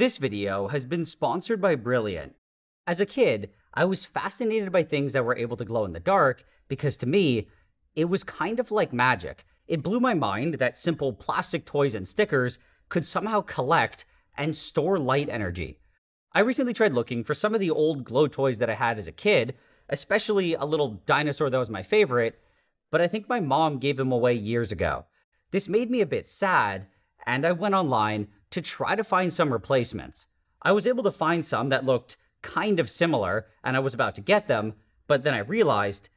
This video has been sponsored by Brilliant. As a kid, I was fascinated by things that were able to glow in the dark because to me, it was kind of like magic. It blew my mind that simple plastic toys and stickers could somehow collect and store light energy. I recently tried looking for some of the old glow toys that I had as a kid, especially a little dinosaur that was my favorite, but I think my mom gave them away years ago. This made me a bit sad, and I went online to try to find some replacements. I was able to find some that looked kind of similar, and I was about to get them, but then I realized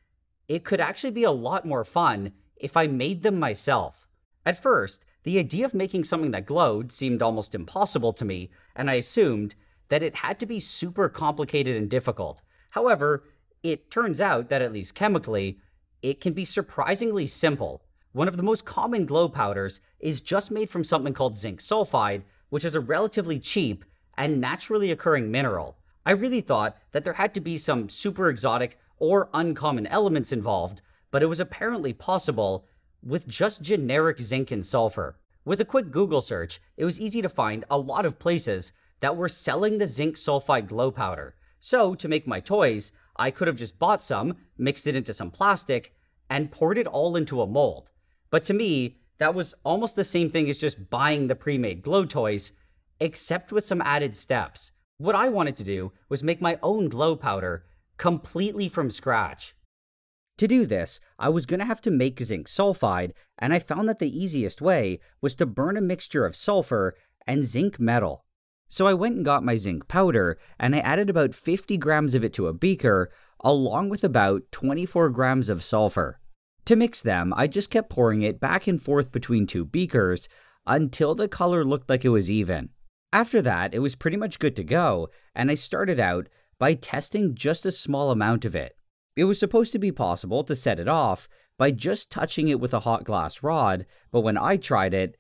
it could actually be a lot more fun if I made them myself. At first, the idea of making something that glowed seemed almost impossible to me, and I assumed that it had to be super complicated and difficult. However, it turns out that at least chemically, it can be surprisingly simple. One of the most common glow powders is just made from something called zinc sulfide, which is a relatively cheap and naturally occurring mineral. I really thought that there had to be some super exotic or uncommon elements involved, but it was apparently possible with just generic zinc and sulfur. With a quick Google search, it was easy to find a lot of places that were selling the zinc sulfide glow powder. So, to make my toys, I could have just bought some, mixed it into some plastic, and poured it all into a mold. But to me, that was almost the same thing as just buying the pre-made glow toys, except with some added steps. What I wanted to do was make my own glow powder completely from scratch. To do this, I was going to have to make zinc sulfide, and I found that the easiest way was to burn a mixture of sulfur and zinc metal. So I went and got my zinc powder, and I added about 50 grams of it to a beaker, along with about 24 grams of sulfur. To mix them, I just kept pouring it back and forth between two beakers until the color looked like it was even. After that, it was pretty much good to go, and I started out by testing just a small amount of it. It was supposed to be possible to set it off by just touching it with a hot glass rod, but when I tried it,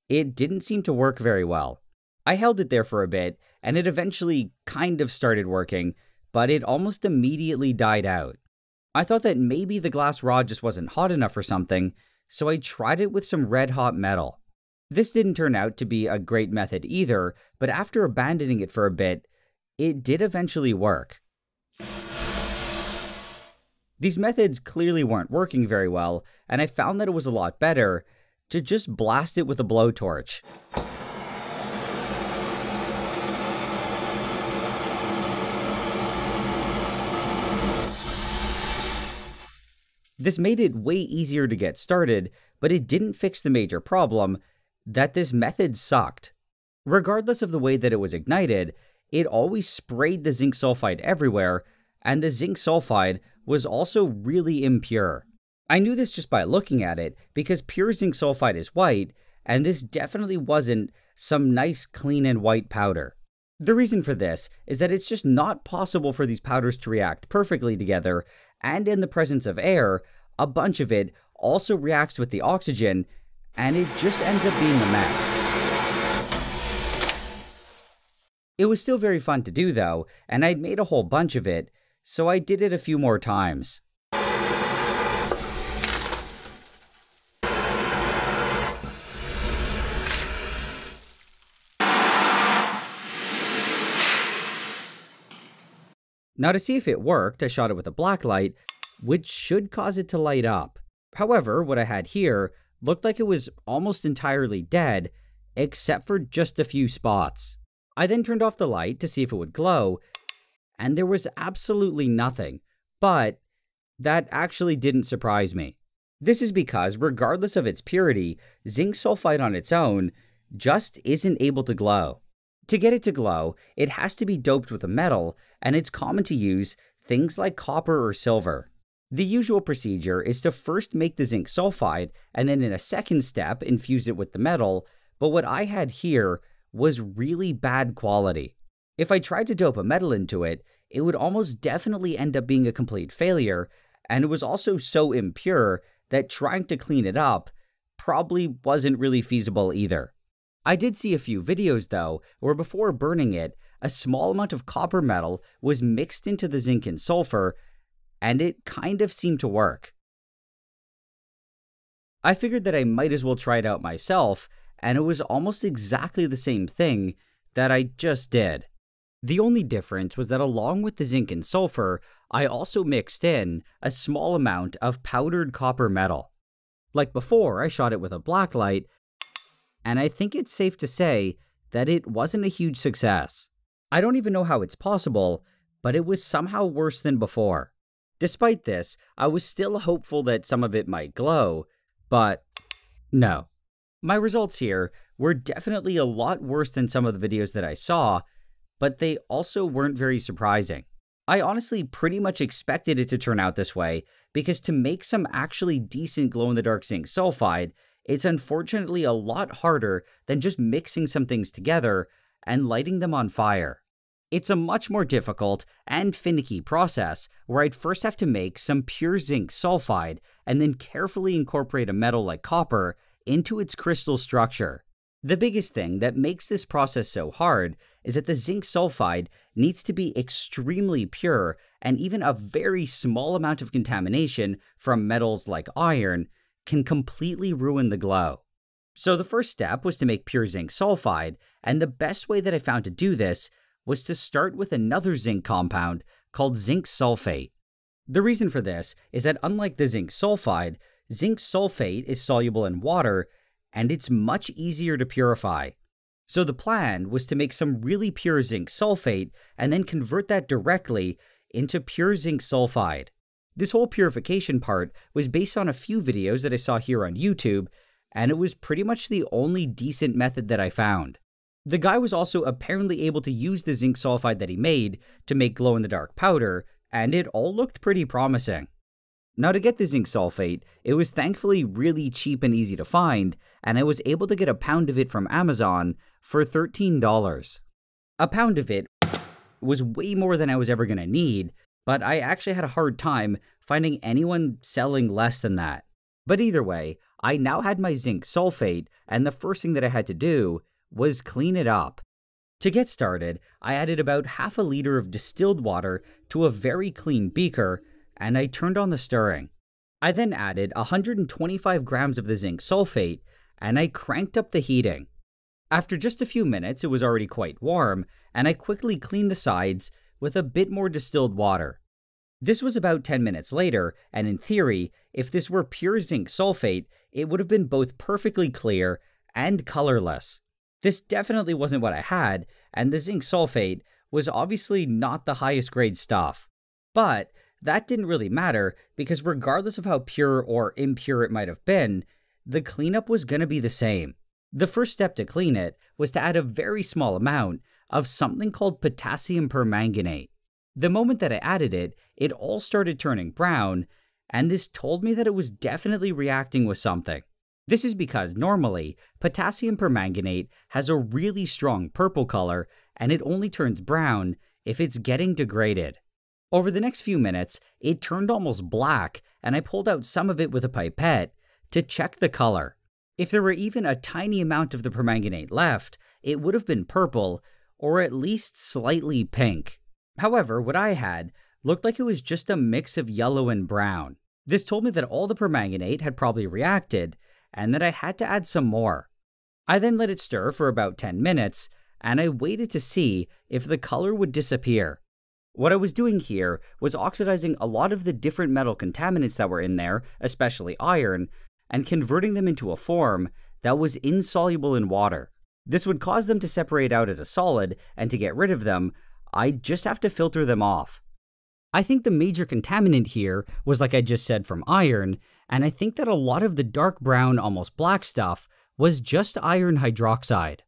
it didn't seem to work very well. I held it there for a bit, and it eventually kind of started working, but it almost immediately died out. I thought that maybe the glass rod just wasn't hot enough or something, so I tried it with some red-hot metal. This didn't turn out to be a great method either, but after abandoning it for a bit, it did eventually work. These methods clearly weren't working very well, and I found that it was a lot better to just blast it with a blowtorch. This made it way easier to get started, but it didn't fix the major problem that this method sucked. Regardless of the way that it was ignited, it always sprayed the zinc sulfide everywhere, and the zinc sulfide was also really impure. I knew this just by looking at it, because pure zinc sulfide is white, and this definitely wasn't some nice clean and white powder. The reason for this is that it's just not possible for these powders to react perfectly together, and in the presence of air, a bunch of it also reacts with the oxygen, and it just ends up being a mess. It was still very fun to do though, and I'd made a whole bunch of it, so I did it a few more times. Now to see if it worked, I shot it with a black light, which should cause it to light up. However, what I had here looked like it was almost entirely dead, except for just a few spots. I then turned off the light to see if it would glow, and there was absolutely nothing, but that actually didn't surprise me. This is because, regardless of its purity, zinc sulfide on its own just isn't able to glow. To get it to glow, it has to be doped with a metal, and it's common to use things like copper or silver. The usual procedure is to first make the zinc sulfide, and then in a second step, infuse it with the metal, but what I had here was really bad quality. If I tried to dope a metal into it, it would almost definitely end up being a complete failure, and it was also so impure that trying to clean it up probably wasn't really feasible either. I did see a few videos though, where before burning it, a small amount of copper metal was mixed into the zinc and sulfur, and it kind of seemed to work. I figured that I might as well try it out myself, and it was almost exactly the same thing, that I just did. The only difference was that along with the zinc and sulfur, I also mixed in a small amount of powdered copper metal. Like before, I shot it with a blacklight, and I think it's safe to say that it wasn't a huge success. I don't even know how it's possible, but it was somehow worse than before. Despite this, I was still hopeful that some of it might glow, but no. My results here were definitely a lot worse than some of the videos that I saw, but they also weren't very surprising. I honestly pretty much expected it to turn out this way, because to make some actually decent glow-in-the-dark zinc sulfide, it's unfortunately a lot harder than just mixing some things together and lighting them on fire. It's a much more difficult and finicky process where I'd first have to make some pure zinc sulfide and then carefully incorporate a metal like copper into its crystal structure. The biggest thing that makes this process so hard is that the zinc sulfide needs to be extremely pure, and even a very small amount of contamination from metals like iron can completely ruin the glow. So the first step was to make pure zinc sulfide, and the best way that I found to do this was to start with another zinc compound called zinc sulfate. The reason for this is that unlike the zinc sulfide is soluble in water, and it's much easier to purify. So the plan was to make some really pure zinc sulfate and then convert that directly into pure zinc sulfide. This whole purification part was based on a few videos that I saw here on YouTube, and it was pretty much the only decent method that I found. The guy was also apparently able to use the zinc sulfide that he made to make glow-in-the-dark powder, and it all looked pretty promising. Now, to get the zinc sulfate, it was thankfully really cheap and easy to find, and I was able to get a pound of it from Amazon for $13. A pound of it was way more than I was ever going to need, but I actually had a hard time finding anyone selling less than that. But either way, I now had my zinc sulfate, and the first thing that I had to do was clean it up. To get started, I added about half a liter of distilled water to a very clean beaker, and I turned on the stirring. I then added 125 grams of the zinc sulfate, and I cranked up the heating. After just a few minutes, it was already quite warm, and I quickly cleaned the sides with a bit more distilled water. This was about 10 minutes later, and in theory, if this were pure zinc sulfate, it would have been both perfectly clear and colorless. This definitely wasn't what I had, and the zinc sulfate was obviously not the highest grade stuff. But that didn't really matter, because regardless of how pure or impure it might have been, the cleanup was going to be the same. The first step to clean it was to add a very small amount of something called potassium permanganate. The moment that I added it, it all started turning brown, and this told me that it was definitely reacting with something. This is because normally, potassium permanganate has a really strong purple color, and it only turns brown if it's getting degraded. Over the next few minutes, it turned almost black, and I pulled out some of it with a pipette to check the color. If there were even a tiny amount of the permanganate left, it would have been purple, or at least slightly pink. However, what I had looked like it was just a mix of yellow and brown. This told me that all the permanganate had probably reacted, and that I had to add some more. I then let it stir for about 10 minutes, and I waited to see if the color would disappear. What I was doing here was oxidizing a lot of the different metal contaminants that were in there, especially iron, and converting them into a form that was insoluble in water. This would cause them to separate out as a solid, and to get rid of them, I'd just have to filter them off. I think the major contaminant here was, like I just said, from iron, and I think that a lot of the dark brown, almost black stuff was just iron hydroxide.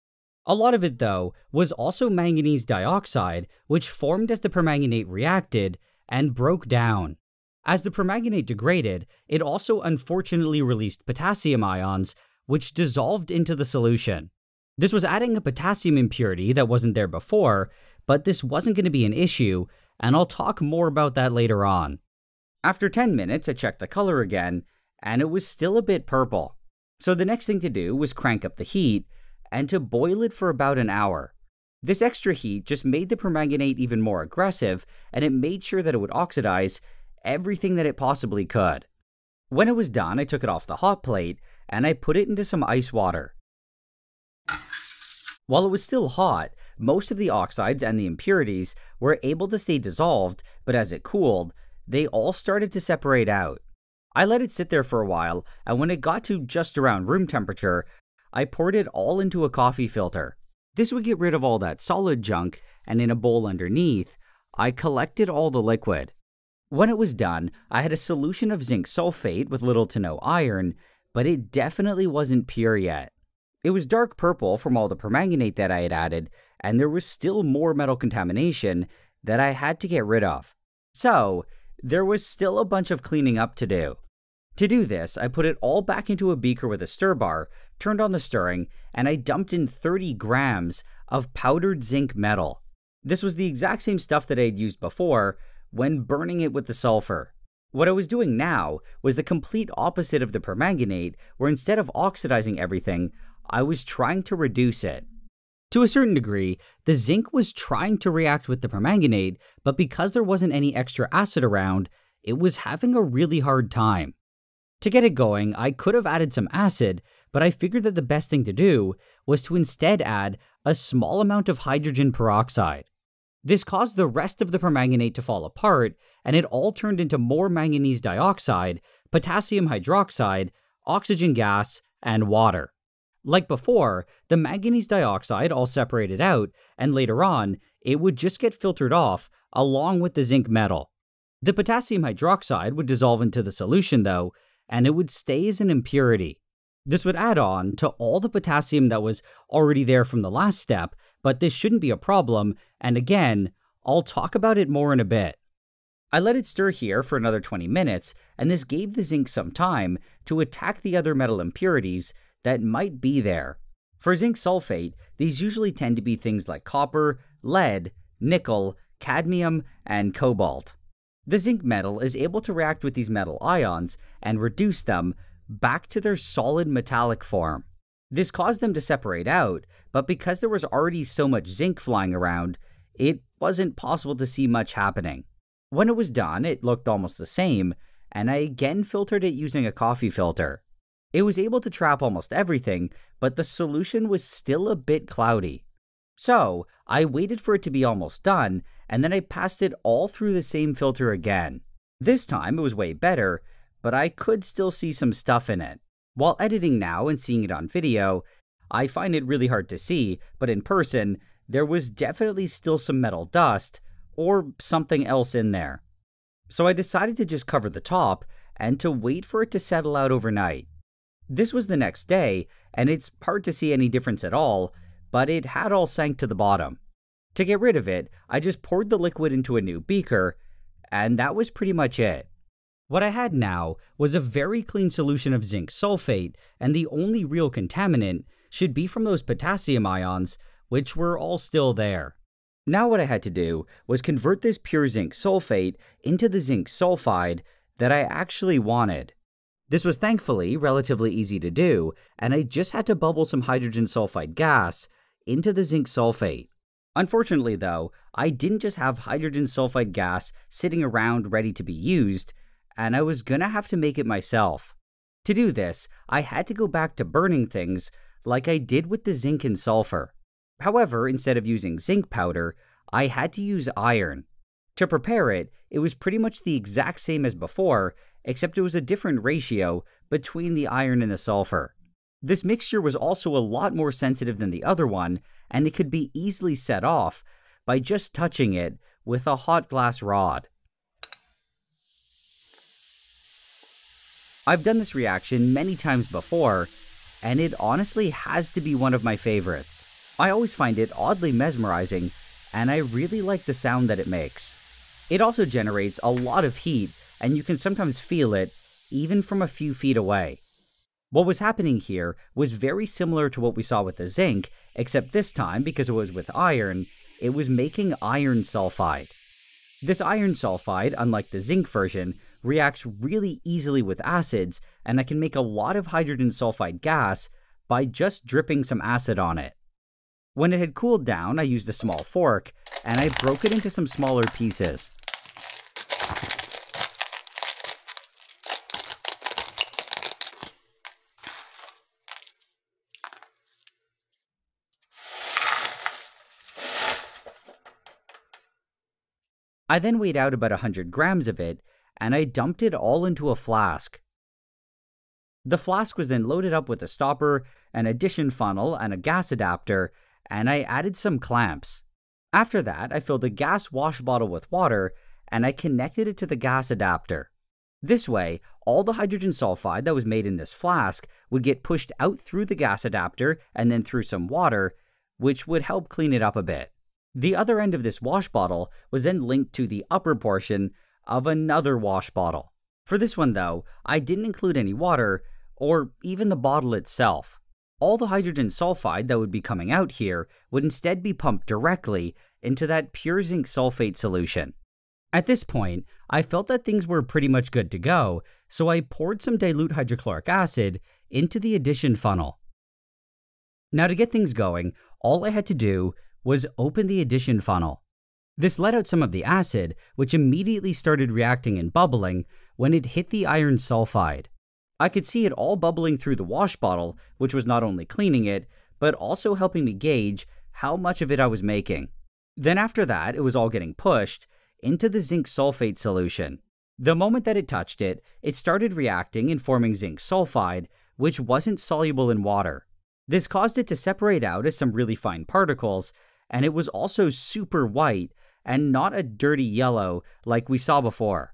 A lot of it, though, was also manganese dioxide, which formed as the permanganate reacted and broke down. As the permanganate degraded, it also unfortunately released potassium ions, which dissolved into the solution. This was adding a potassium impurity that wasn't there before, but this wasn't going to be an issue, and I'll talk more about that later on. After 10 minutes, I checked the color again, and it was still a bit purple. So the next thing to do was crank up the heat, and to boil it for about an hour. This extra heat just made the permanganate even more aggressive, and it made sure that it would oxidize everything that it possibly could. When it was done, I took it off the hot plate, and I put it into some ice water. While it was still hot, Most of the oxides and the impurities were able to stay dissolved, but as it cooled, they all started to separate out. I let it sit there for a while, and when it got to just around room temperature, I poured it all into a coffee filter. This would get rid of all that solid junk, and in a bowl underneath, I collected all the liquid. When it was done, I had a solution of zinc sulfate with little to no iron, but it definitely wasn't pure yet. It was dark purple from all the permanganate that I had added, and there was still more metal contamination that I had to get rid of. So, there was still a bunch of cleaning up to do. To do this, I put it all back into a beaker with a stir bar, turned on the stirring, and I dumped in 30 grams of powdered zinc metal. This was the exact same stuff that I had used before when burning it with the sulfur. What I was doing now was the complete opposite of the permanganate, where instead of oxidizing everything, I was trying to reduce it. To a certain degree, the zinc was trying to react with the permanganate, but because there wasn't any extra acid around, it was having a really hard time. To get it going, I could have added some acid, but I figured that the best thing to do was to instead add a small amount of hydrogen peroxide. This caused the rest of the permanganate to fall apart, and it all turned into more manganese dioxide, potassium hydroxide, oxygen gas, and water. Like before, the manganese dioxide all separated out, and later on, it would just get filtered off along with the zinc metal. The potassium hydroxide would dissolve into the solution though, and it would stay as an impurity. This would add on to all the potassium that was already there from the last step, but this shouldn't be a problem, and again, I'll talk about it more in a bit. I let it stir here for another 20 minutes, and this gave the zinc some time to attack the other metal impurities that might be there. For zinc sulfate, these usually tend to be things like copper, lead, nickel, cadmium, and cobalt. The zinc metal is able to react with these metal ions and reduce them back to their solid metallic form. This caused them to separate out, but because there was already so much zinc flying around, it wasn't possible to see much happening. When it was done, it looked almost the same, and I again filtered it using a coffee filter. It was able to trap almost everything, but the solution was still a bit cloudy. So, I waited for it to be almost done, and then I passed it all through the same filter again. This time it was way better, but I could still see some stuff in it. While editing now and seeing it on video, I find it really hard to see, but in person, there was definitely still some metal dust, or something else in there. So I decided to just cover the top, and to wait for it to settle out overnight. This was the next day, and it's hard to see any difference at all, but it had all sank to the bottom. To get rid of it, I just poured the liquid into a new beaker, and that was pretty much it. What I had now was a very clean solution of zinc sulfate, and the only real contaminant should be from those potassium ions, which were all still there. Now what I had to do was convert this pure zinc sulfate into the zinc sulfide that I actually wanted. This was thankfully relatively easy to do, and I just had to bubble some hydrogen sulfide gas into the zinc sulfate. Unfortunately though, I didn't just have hydrogen sulfide gas sitting around ready to be used, and I was gonna have to make it myself. To do this, I had to go back to burning things like I did with the zinc and sulfur. However, instead of using zinc powder, I had to use iron. To prepare it, it was pretty much the exact same as before, except it was a different ratio between the iron and the sulfur. This mixture was also a lot more sensitive than the other one, and it could be easily set off by just touching it with a hot glass rod. I've done this reaction many times before, and it honestly has to be one of my favorites. I always find it oddly mesmerizing, and I really like the sound that it makes. It also generates a lot of heat, and you can sometimes feel it even from a few feet away. What was happening here was very similar to what we saw with the zinc, except this time, because it was with iron, it was making iron sulfide. This iron sulfide, unlike the zinc version, reacts really easily with acids, and I can make a lot of hydrogen sulfide gas by just dripping some acid on it. When it had cooled down, I used a small fork, and I broke it into some smaller pieces. I then weighed out about 100 grams of it, and I dumped it all into a flask. The flask was then loaded up with a stopper, an addition funnel, and a gas adapter, and I added some clamps. After that, I filled a gas wash bottle with water, and I connected it to the gas adapter. This way, all the hydrogen sulfide that was made in this flask would get pushed out through the gas adapter and then through some water, which would help clean it up a bit. The other end of this wash bottle was then linked to the upper portion of another wash bottle. For this one though, I didn't include any water, or even the bottle itself. All the hydrogen sulfide that would be coming out here would instead be pumped directly into that pure zinc sulfate solution. At this point, I felt that things were pretty much good to go, so I poured some dilute hydrochloric acid into the addition funnel. Now to get things going, all I had to do was open the addition funnel. This let out some of the acid, which immediately started reacting and bubbling when it hit the iron sulfide. I could see it all bubbling through the wash bottle, which was not only cleaning it, but also helping me gauge how much of it I was making. Then after that, it was all getting pushed into the zinc sulfate solution. The moment that it touched it, it started reacting and forming zinc sulfide, which wasn't soluble in water. This caused it to separate out as some really fine particles, and it was also super white and not a dirty yellow like we saw before.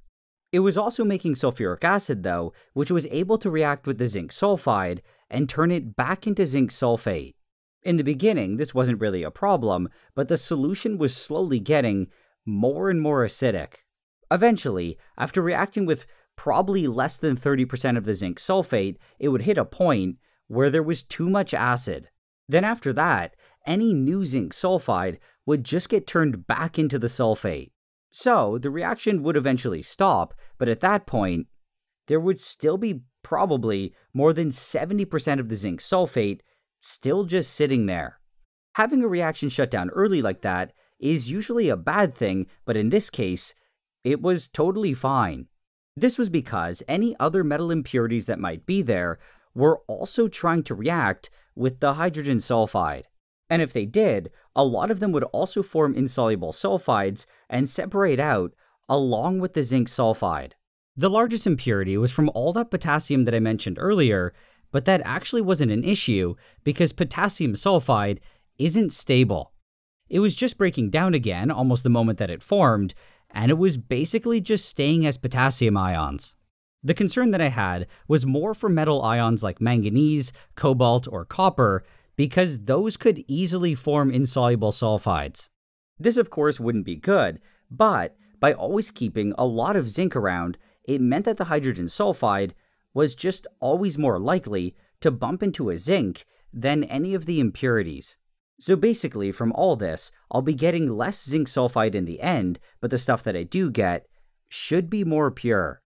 It was also making sulfuric acid though, which was able to react with the zinc sulfide and turn it back into zinc sulfate. In the beginning, this wasn't really a problem, but the solution was slowly getting more and more acidic. Eventually, after reacting with probably less than 30% of the zinc sulfate, it would hit a point where there was too much acid. Then after that, any new zinc sulfide would just get turned back into the sulfate. So the reaction would eventually stop, but at that point, there would still be probably more than 70% of the zinc sulfate still just sitting there. Having a reaction shut down early like that is usually a bad thing, but in this case, it was totally fine. This was because any other metal impurities that might be there were also trying to react with the hydrogen sulfide. And if they did, a lot of them would also form insoluble sulfides and separate out along with the zinc sulfide. The largest impurity was from all that potassium that I mentioned earlier, but that actually wasn't an issue because potassium sulfide isn't stable. It was just breaking down again almost the moment that it formed, and it was basically just staying as potassium ions. The concern that I had was more for metal ions like manganese, cobalt, or copper, because those could easily form insoluble sulfides. This of course wouldn't be good, but by always keeping a lot of zinc around, it meant that the hydrogen sulfide was just always more likely to bump into a zinc than any of the impurities. So basically, from all this, I'll be getting less zinc sulfide in the end, but the stuff that I do get should be more pure.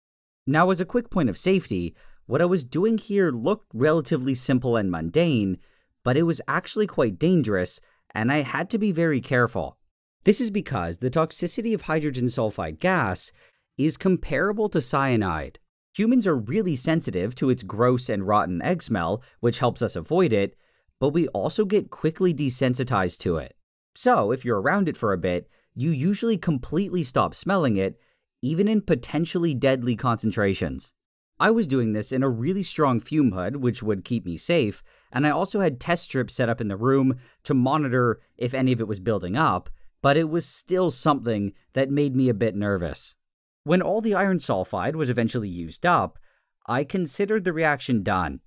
Now, as a quick point of safety, what I was doing here looked relatively simple and mundane, but it was actually quite dangerous, and I had to be very careful. This is because the toxicity of hydrogen sulfide gas is comparable to cyanide. Humans are really sensitive to its gross and rotten egg smell, which helps us avoid it, but we also get quickly desensitized to it. So, if you're around it for a bit, you usually completely stop smelling it, even in potentially deadly concentrations. I was doing this in a really strong fume hood, which would keep me safe, and I also had test strips set up in the room to monitor if any of it was building up, but it was still something that made me a bit nervous. When all the iron sulfide was eventually used up, I considered the reaction done.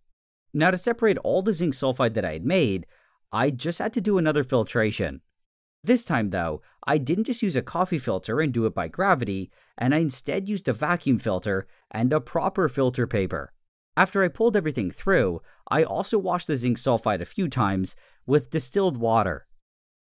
Now, to separate all the zinc sulfide that I had made, I just had to do another filtration. This time, though, I didn't just use a coffee filter and do it by gravity, and I instead used a vacuum filter and a proper filter paper. After I pulled everything through, I also washed the zinc sulfide a few times with distilled water.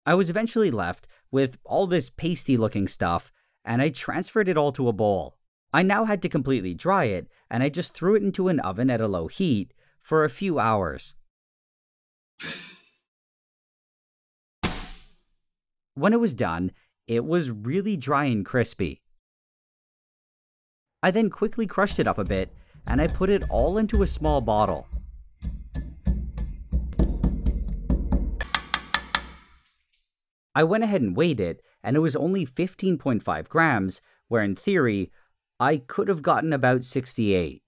I was eventually left with all this pasty-looking stuff, and I transferred it all to a bowl. I now had to completely dry it, and I just threw it into an oven at a low heat for a few hours. When it was done, it was really dry and crispy. I then quickly crushed it up a bit, and I put it all into a small bottle. I went ahead and weighed it, and it was only 15.5 grams, where in theory, I could have gotten about 68.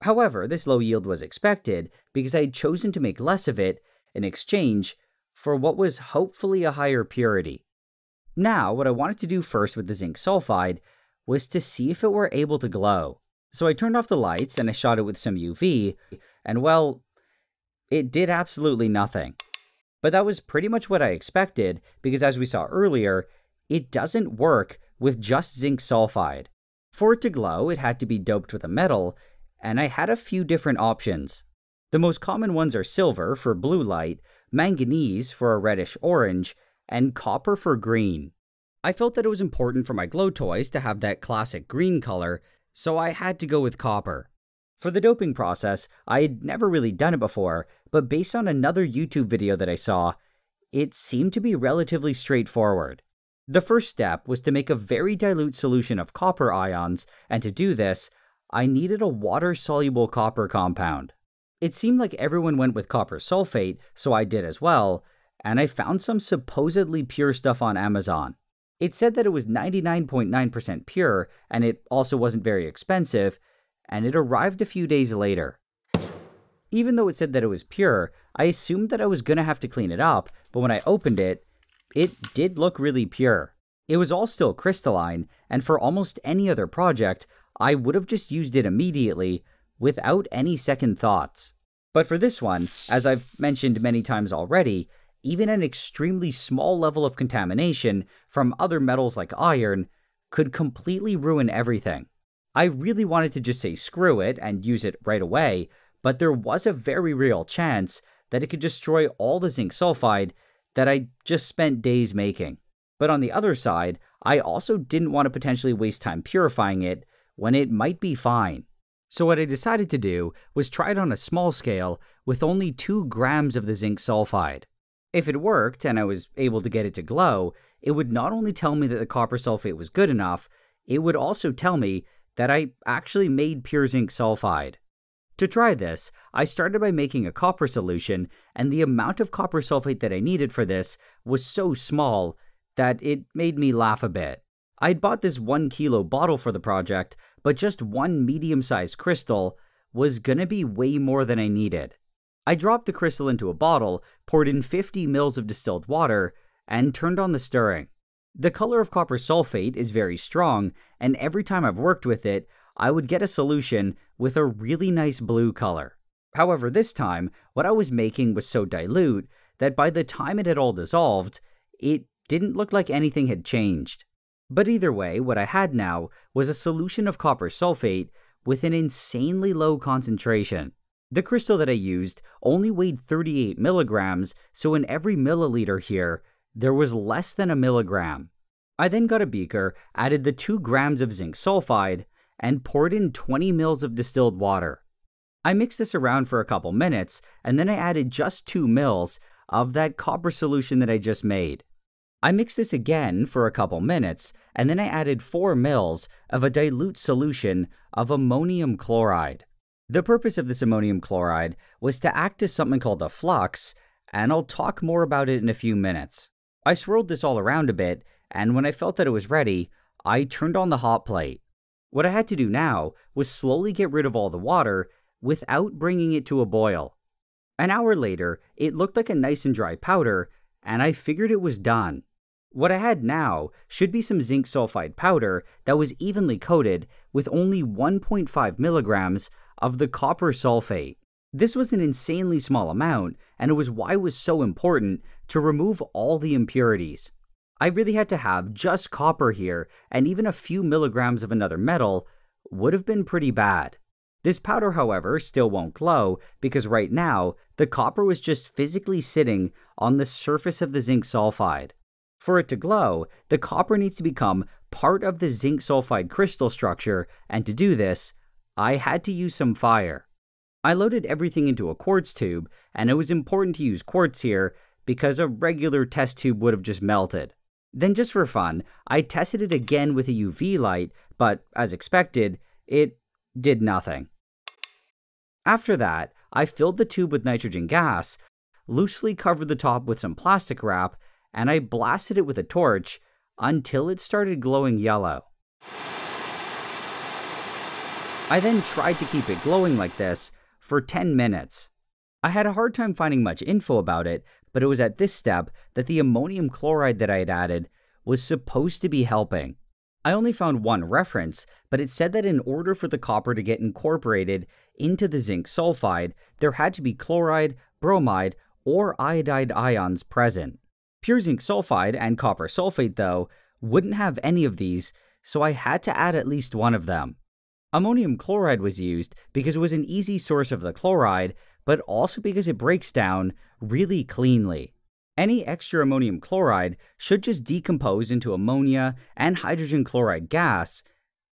However, this low yield was expected because I had chosen to make less of it in exchange for what was hopefully a higher purity. Now, what I wanted to do first with the zinc sulfide was to see if it were able to glow. So I turned off the lights and I shot it with some UV, and well, it did absolutely nothing. But that was pretty much what I expected, because as we saw earlier, it doesn't work with just zinc sulfide. For it to glow, it had to be doped with a metal, and I had a few different options. The most common ones are silver for blue light, manganese for a reddish orange, and copper for green. I felt that it was important for my glow toys to have that classic green color, so I had to go with copper. For the doping process, I had never really done it before, but based on another YouTube video that I saw, it seemed to be relatively straightforward. The first step was to make a very dilute solution of copper ions, and to do this, I needed a water-soluble copper compound. It seemed like everyone went with copper sulfate, so I did as well, and I found some supposedly pure stuff on Amazon. It said that it was 99.9% pure, and it also wasn't very expensive, and it arrived a few days later. Even though it said that it was pure, I assumed that I was gonna have to clean it up, but when I opened it, it did look really pure. It was all still crystalline, and for almost any other project, I would have just used it immediately, without any second thoughts. But for this one, as I've mentioned many times already, even an extremely small level of contamination from other metals like iron could completely ruin everything. I really wanted to just say screw it and use it right away, but there was a very real chance that it could destroy all the zinc sulfide that I just spent days making. But on the other side, I also didn't want to potentially waste time purifying it when it might be fine. So what I decided to do was try it on a small scale with only 2 grams of the zinc sulfide. If it worked and I was able to get it to glow, it would not only tell me that the copper sulfate was good enough, it would also tell me that I actually made pure zinc sulfide. To try this, I started by making a copper solution, and the amount of copper sulfate that I needed for this was so small that it made me laugh a bit. I'd bought this 1 kilo bottle for the project, but just one medium-sized crystal was gonna be way more than I needed. I dropped the crystal into a bottle, poured in 50 ml of distilled water, and turned on the stirring. The color of copper sulfate is very strong, and every time I've worked with it, I would get a solution with a really nice blue color. However, this time, what I was making was so dilute that by the time it had all dissolved, it didn't look like anything had changed. But either way, what I had now was a solution of copper sulfate with an insanely low concentration. The crystal that I used only weighed 38 milligrams, so in every milliliter here, there was less than a milligram. I then got a beaker, added the 2 grams of zinc sulfide, and poured in 20 ml of distilled water. I mixed this around for a couple minutes, and then I added just 2 ml of that copper solution that I just made. I mixed this again for a couple minutes, and then I added 4 ml of a dilute solution of ammonium chloride. The purpose of this ammonium chloride was to act as something called a flux, and I'll talk more about it in a few minutes. I swirled this all around a bit, and when I felt that it was ready, I turned on the hot plate. What I had to do now was slowly get rid of all the water without bringing it to a boil. An hour later, it looked like a nice and dry powder, and I figured it was done. What I had now should be some zinc sulfide powder that was evenly coated with only 1.5 milligrams of the copper sulfate. This was an insanely small amount, and it was why it was so important to remove all the impurities. I really had to have just copper here, and even a few milligrams of another metal would have been pretty bad. This powder, however, still won't glow, because right now, the copper was just physically sitting on the surface of the zinc sulfide. For it to glow, the copper needs to become part of the zinc sulfide crystal structure, and to do this, I had to use some fire. I loaded everything into a quartz tube, and it was important to use quartz here because a regular test tube would have just melted. Then just for fun, I tested it again with a UV light, but as expected, it did nothing. After that, I filled the tube with nitrogen gas, loosely covered the top with some plastic wrap, and I blasted it with a torch until it started glowing yellow. I then tried to keep it glowing like this for 10 minutes. I had a hard time finding much info about it, but it was at this step that the ammonium chloride that I had added was supposed to be helping. I only found one reference, but it said that in order for the copper to get incorporated into the zinc sulfide, there had to be chloride, bromide, or iodide ions present. Pure zinc sulfide and copper sulfate, though, wouldn't have any of these, so I had to add at least one of them. Ammonium chloride was used because it was an easy source of the chloride, but also because it breaks down really cleanly. Any extra ammonium chloride should just decompose into ammonia and hydrogen chloride gas,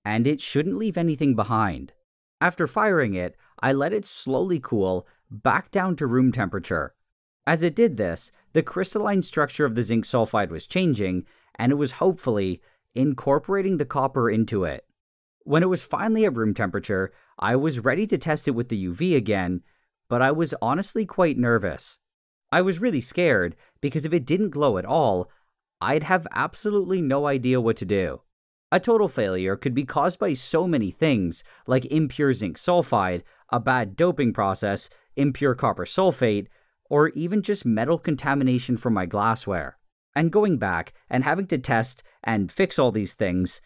and it shouldn't leave anything behind. After firing it, I let it slowly cool back down to room temperature. As it did this, the crystalline structure of the zinc sulfide was changing, and it was hopefully incorporating the copper into it. When it was finally at room temperature, I was ready to test it with the UV again, but I was honestly quite nervous. I was really scared because if it didn't glow at all, I'd have absolutely no idea what to do. A total failure could be caused by so many things, like impure zinc sulfide, a bad doping process, impure copper sulfate, or even just metal contamination from my glassware. And going back and having to test and fix all these things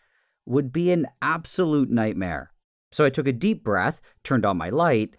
would be an absolute nightmare. So I took a deep breath, turned on my light,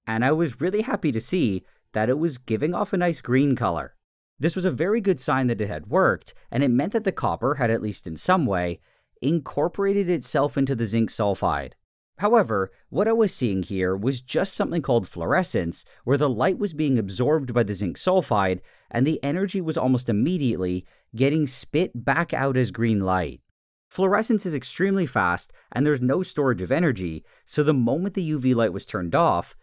and I was really happy to see that it was giving off a nice green color. This was a very good sign that it had worked, and it meant that the copper had, at least in some way, incorporated itself into the zinc sulfide. However, what I was seeing here was just something called fluorescence, where the light was being absorbed by the zinc sulfide, and the energy was almost immediately getting spit back out as green light. Fluorescence is extremely fast, and there's no storage of energy, so the moment the UV light was turned off,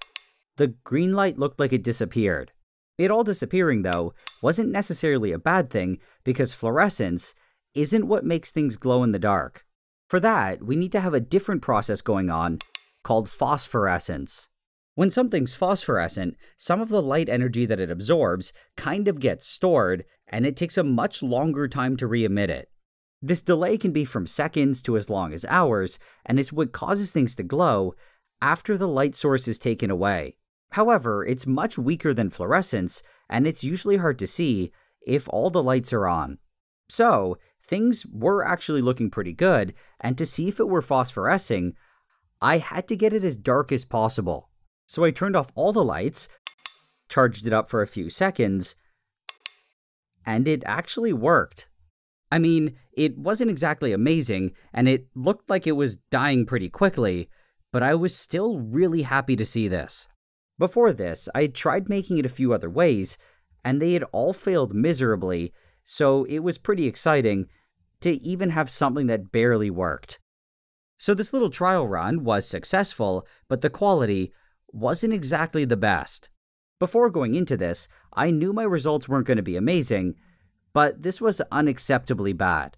the green light looked like it disappeared. It all disappearing, though, wasn't necessarily a bad thing, because fluorescence isn't what makes things glow in the dark. For that, we need to have a different process going on called phosphorescence. When something's phosphorescent, some of the light energy that it absorbs kind of gets stored, and it takes a much longer time to re-emit it. This delay can be from seconds to as long as hours, and it's what causes things to glow after the light source is taken away. However, it's much weaker than fluorescence, and it's usually hard to see if all the lights are on. So, things were actually looking pretty good, and to see if it were phosphorescing, I had to get it as dark as possible. So I turned off all the lights, charged it up for a few seconds, and it actually worked. I mean, it wasn't exactly amazing, and it looked like it was dying pretty quickly, but I was still really happy to see this. Before this, I had tried making it a few other ways, and they had all failed miserably, so it was pretty exciting to even have something that barely worked. So this little trial run was successful, but the quality wasn't exactly the best. Before going into this, I knew my results weren't going to be amazing, but this was unacceptably bad.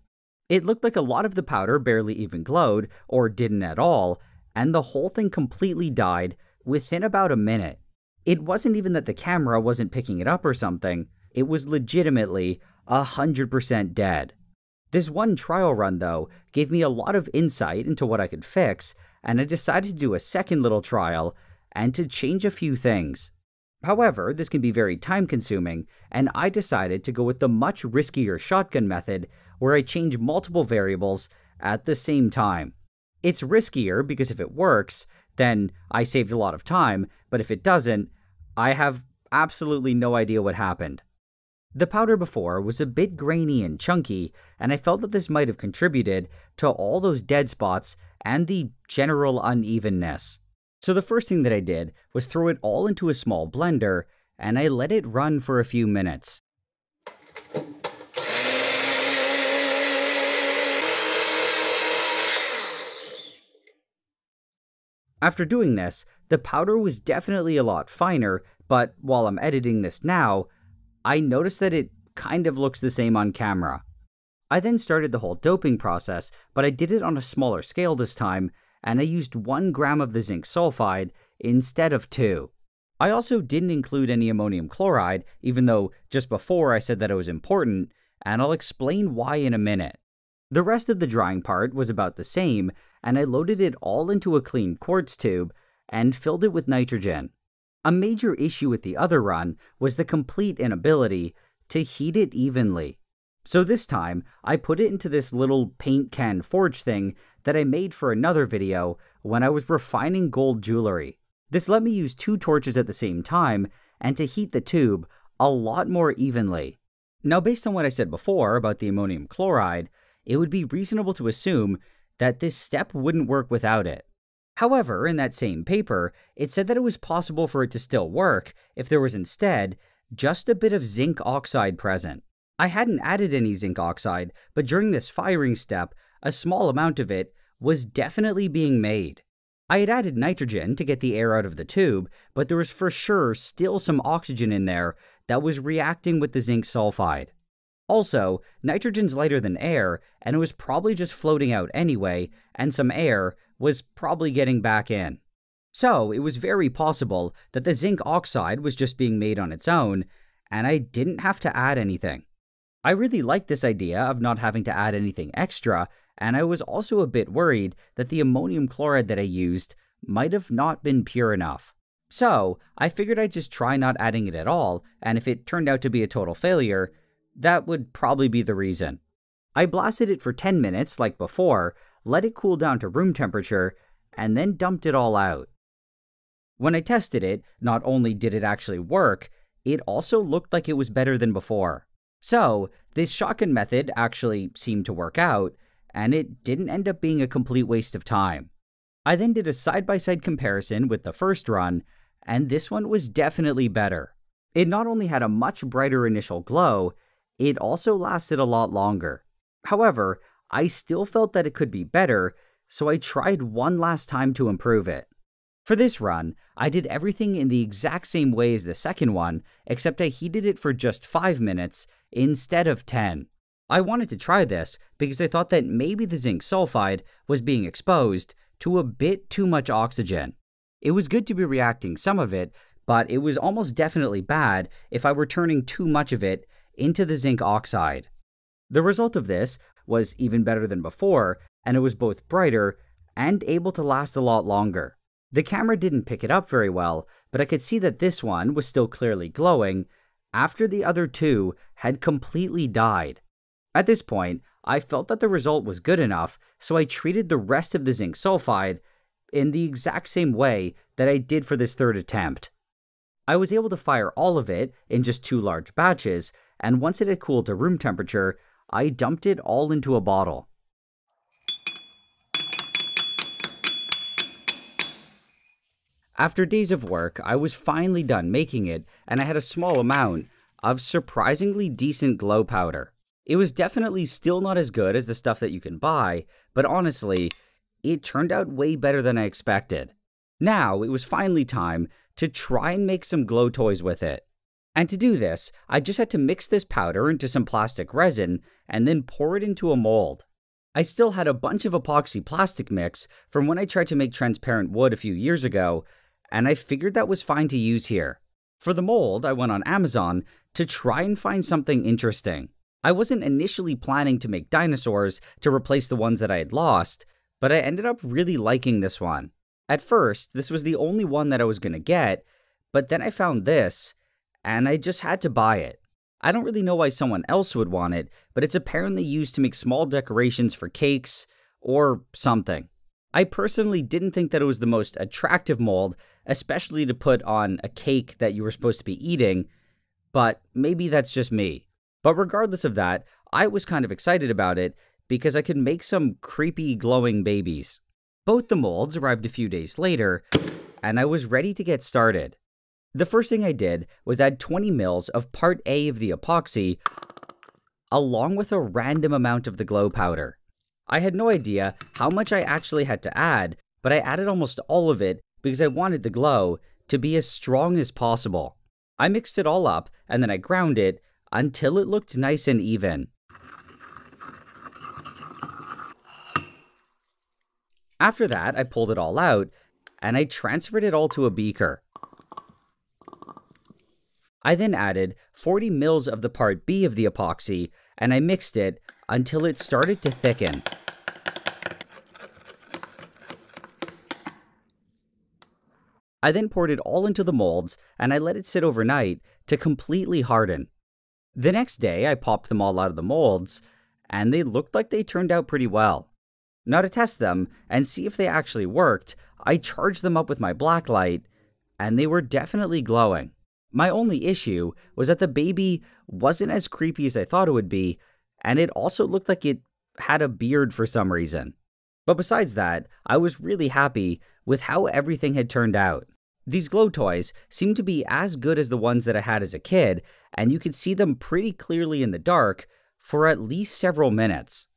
It looked like a lot of the powder barely even glowed, or didn't at all, and the whole thing completely died within about a minute. It wasn't even that the camera wasn't picking it up or something, it was legitimately 100% dead. This one trial run, though, gave me a lot of insight into what I could fix, and I decided to do a second little trial and to change a few things. However, this can be very time-consuming, and I decided to go with the much riskier shotgun method, where I change multiple variables at the same time. It's riskier because if it works, then I saved a lot of time, but if it doesn't, I have absolutely no idea what happened. The powder before was a bit grainy and chunky, and I felt that this might have contributed to all those dead spots and the general unevenness. So the first thing that I did was throw it all into a small blender, and I let it run for a few minutes. After doing this, the powder was definitely a lot finer, but while I'm editing this now, I noticed that it kind of looks the same on camera. I then started the whole doping process, but I did it on a smaller scale this time, and I used 1 gram of the zinc sulfide instead of 2. I also didn't include any ammonium chloride, even though just before I said that it was important, and I'll explain why in a minute. The rest of the drying part was about the same, and I loaded it all into a clean quartz tube and filled it with nitrogen. A major issue with the other run was the complete inability to heat it evenly. So this time, I put it into this little paint can forge thing that I made for another video when I was refining gold jewelry. This let me use 2 torches at the same time and to heat the tube a lot more evenly. Now, based on what I said before about the ammonium chloride, it would be reasonable to assume that this step wouldn't work without it. However, in that same paper, it said that it was possible for it to still work if there was instead just a bit of zinc oxide present. I hadn't added any zinc oxide, but during this firing step, a small amount of it was definitely being made. I had added nitrogen to get the air out of the tube, but there was for sure still some oxygen in there that was reacting with the zinc sulfide. Also, nitrogen's lighter than air, and it was probably just floating out anyway, and some air was probably getting back in. So, it was very possible that the zinc oxide was just being made on its own, and I didn't have to add anything. I really liked this idea of not having to add anything extra, and I was also a bit worried that the ammonium chloride that I used might have not been pure enough. So, I figured I'd just try not adding it at all, and if it turned out to be a total failure, that would probably be the reason. I blasted it for 10 minutes like before, let it cool down to room temperature, and then dumped it all out. When I tested it, not only did it actually work, it also looked like it was better than before. So, this shotgun method actually seemed to work out, and it didn't end up being a complete waste of time. I then did a side-by-side comparison with the first run, and this one was definitely better. It not only had a much brighter initial glow, it also lasted a lot longer. However, I still felt that it could be better, so I tried one last time to improve it. For this run, I did everything in the exact same way as the second one, except I heated it for just 5 minutes instead of 10. I wanted to try this because I thought that maybe the zinc sulfide was being exposed to a bit too much oxygen. It was good to be reacting some of it, but it was almost definitely bad if I were turning too much of it into the zinc oxide. The result of this was even better than before, and it was both brighter and able to last a lot longer. The camera didn't pick it up very well, but I could see that this one was still clearly glowing after the other two had completely died. At this point, I felt that the result was good enough, so I treated the rest of the zinc sulfide in the exact same way that I did for this third attempt. I was able to fire all of it in just 2 large batches, and once it had cooled to room temperature, I dumped it all into a bottle. After days of work, I was finally done making it, and I had a small amount of surprisingly decent glow powder. It was definitely still not as good as the stuff that you can buy, but honestly, it turned out way better than I expected. Now, it was finally time to try and make some glow toys with it. And to do this, I just had to mix this powder into some plastic resin and then pour it into a mold. I still had a bunch of epoxy plastic mix from when I tried to make transparent wood a few years ago, and I figured that was fine to use here. For the mold, I went on Amazon to try and find something interesting. I wasn't initially planning to make dinosaurs to replace the ones that I had lost, but I ended up really liking this one. At first, this was the only one that I was going to get, but then I found this, and I just had to buy it. I don't really know why someone else would want it, but it's apparently used to make small decorations for cakes or something. I personally didn't think that it was the most attractive mold, especially to put on a cake that you were supposed to be eating, but maybe that's just me. But regardless of that, I was kind of excited about it because I could make some creepy glowing babies. Both the molds arrived a few days later, and I was ready to get started. The first thing I did was add 20 mils of part A of the epoxy, along with a random amount of the glow powder. I had no idea how much I actually had to add, but I added almost all of it because I wanted the glow to be as strong as possible. I mixed it all up, and then I ground it until it looked nice and even. After that, I pulled it all out, and I transferred it all to a beaker. I then added 40 mils of the part B of the epoxy, and I mixed it until it started to thicken. I then poured it all into the molds, and I let it sit overnight to completely harden. The next day, I popped them all out of the molds, and they looked like they turned out pretty well. Now to test them and see if they actually worked, I charged them up with my blacklight, and they were definitely glowing. My only issue was that the baby wasn't as creepy as I thought it would be, and it also looked like it had a beard for some reason. But besides that, I was really happy with how everything had turned out. These glow toys seemed to be as good as the ones that I had as a kid, and you could see them pretty clearly in the dark for at least several minutes.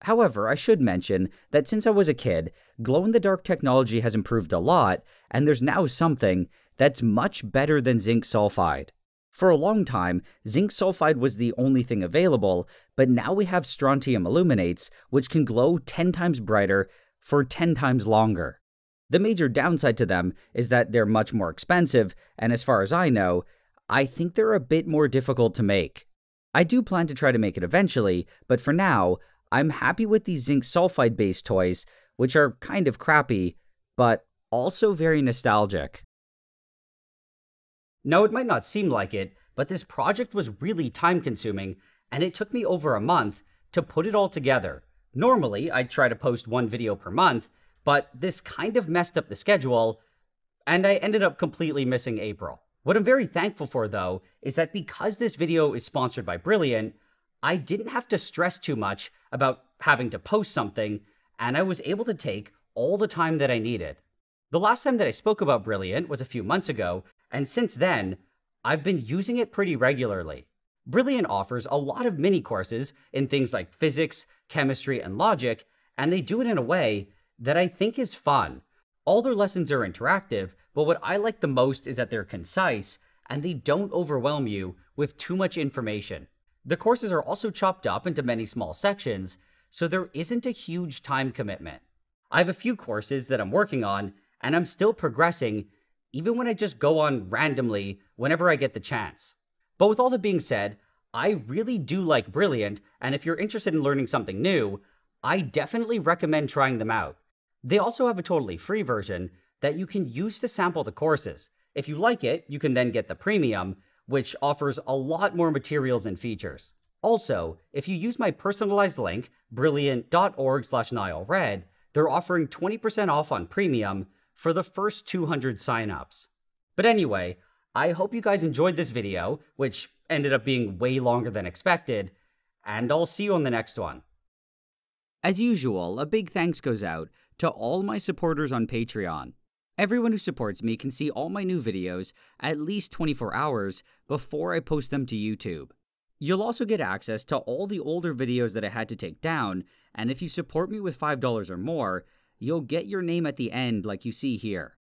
However, I should mention that since I was a kid, glow-in-the-dark technology has improved a lot, and there's now something that's much better than zinc sulfide. For a long time, zinc sulfide was the only thing available, but now we have strontium illuminates, which can glow 10 times brighter for 10 times longer. The major downside to them is that they're much more expensive, and as far as I know, I think they're a bit more difficult to make. I do plan to try to make it eventually, but for now, I'm happy with these zinc sulfide-based toys, which are kind of crappy, but also very nostalgic. Now, it might not seem like it, but this project was really time-consuming, and it took me over a month to put it all together. Normally, I'd try to post one video per month, but this kind of messed up the schedule, and I ended up completely missing April. What I'm very thankful for, though, is that because this video is sponsored by Brilliant, I didn't have to stress too much about having to post something, and I was able to take all the time that I needed. The last time that I spoke about Brilliant was a few months ago, and since then, I've been using it pretty regularly. Brilliant offers a lot of mini courses in things like physics, chemistry, and logic, and they do it in a way that I think is fun. All their lessons are interactive, but what I like the most is that they're concise, and they don't overwhelm you with too much information. The courses are also chopped up into many small sections, so there isn't a huge time commitment. I have a few courses that I'm working on, and I'm still progressing, even when I just go on randomly whenever I get the chance. But with all that being said, I really do like Brilliant, and if you're interested in learning something new, I definitely recommend trying them out. They also have a totally free version that you can use to sample the courses. If you like it, you can then get the premium, which offers a lot more materials and features. Also, if you use my personalized link, brilliant.org/NileRed, they're offering 20% off on premium for the first 200 signups. But anyway, I hope you guys enjoyed this video, which ended up being way longer than expected, and I'll see you on the next one. As usual, a big thanks goes out to all my supporters on Patreon. Everyone who supports me can see all my new videos at least 24 hours before I post them to YouTube. You'll also get access to all the older videos that I had to take down, and if you support me with $5 or more, you'll get your name at the end like you see here.